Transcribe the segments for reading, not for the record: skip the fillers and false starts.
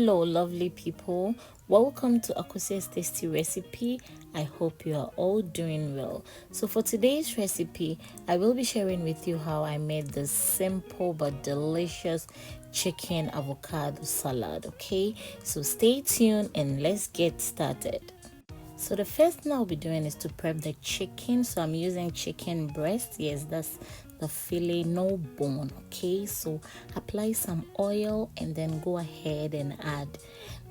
Hello lovely people, welcome to Akosia's tasty recipe. I hope you are all doing well. So for today's recipe, I will be sharing with you how I made this simple but delicious chicken avocado salad. Okay, so stay tuned and let's get started. So the first thing I'll be doing is to prep the chicken. So I'm using chicken breast. Yes, that's the fillet, no bone. Okay, so apply some oil and then go ahead and add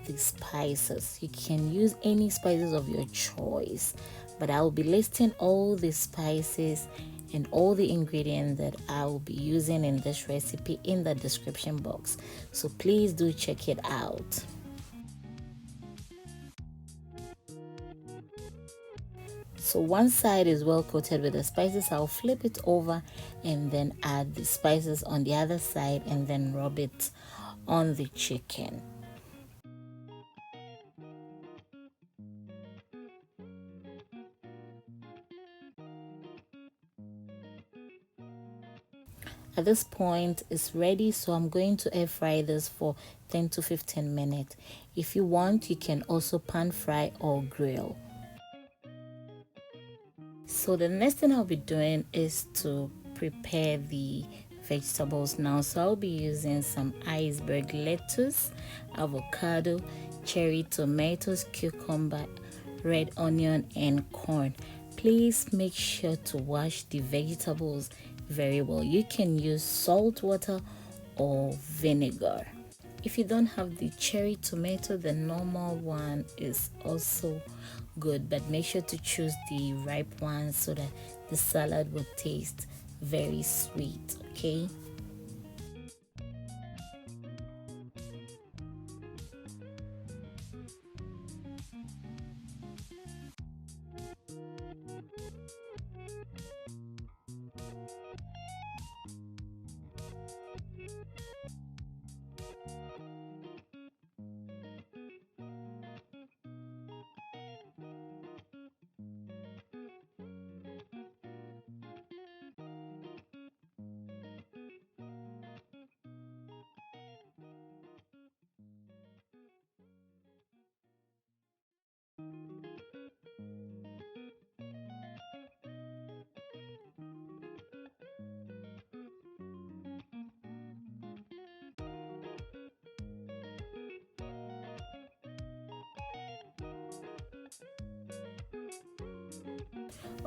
the spices. You can use any spices of your choice, but I will be listing all the spices and all the ingredients that I will be using in this recipe in the description box. So please do check it out. So one side is well coated with the spices. I'll flip it over and then add the spices on the other side and then rub it on the chicken. At this point it's ready, so I'm going to air fry this for 10 to 15 minutes. If you want, you can also pan fry or grill. So the next thing I'll be doing is to prepare the vegetables now. So I'll be using some iceberg lettuce, avocado, cherry tomatoes, cucumber, red onion and corn. Please make sure to wash the vegetables very well. You can use salt water or vinegar. If you don't have the cherry tomato, the normal one is also good, but make sure to choose the ripe one so that the salad will taste very sweet.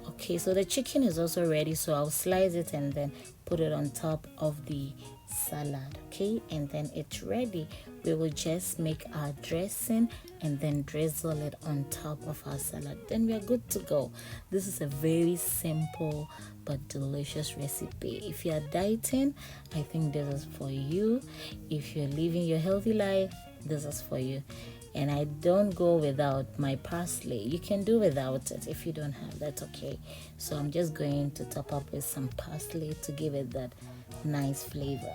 Okay, so the chicken is also ready, so I'll slice it and then put it on top of the salad. Okay, and then it's ready. We will just make our dressing and then drizzle it on top of our salad, then we are good to go. This is a very simple but delicious recipe. If you are dieting, I think this is for you. If you're living your healthy life, this is for you. And I don't go without my parsley. You can do without it. If you don't have that, okay. So I'm just going to top up with some parsley to give it that nice flavor.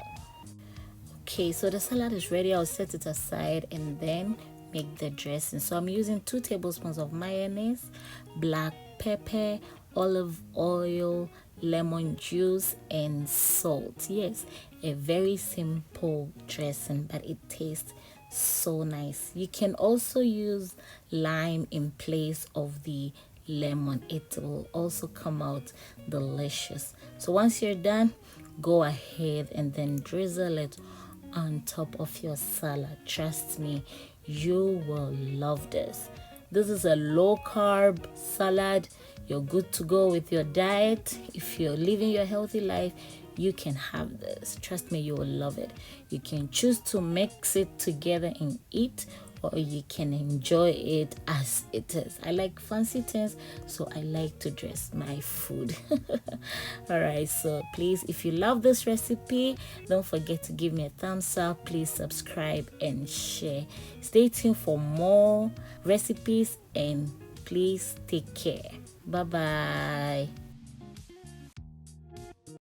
Okay, so the salad is ready. I'll set it aside and then make the dressing. So I'm using 2 tablespoons of mayonnaise, black pepper, olive oil, lemon juice and salt. Yes, a very simple dressing, but it tastes so nice. You can also use lime in place of the lemon. It will also come out delicious. So once you're done, go ahead and then drizzle it on top of your salad. Trust me, you will love this. This is a low carb salad. You're good to go with your diet. If you're living your healthy life, you can have this. Trust me, you will love it. You can choose to mix it together and eat, or you can enjoy it as it is. I like fancy things, so I like to dress my food. All right, so please, if you love this recipe, don't forget to give me a thumbs up. Please subscribe and share. Stay tuned for more recipes and please take care. Bye bye.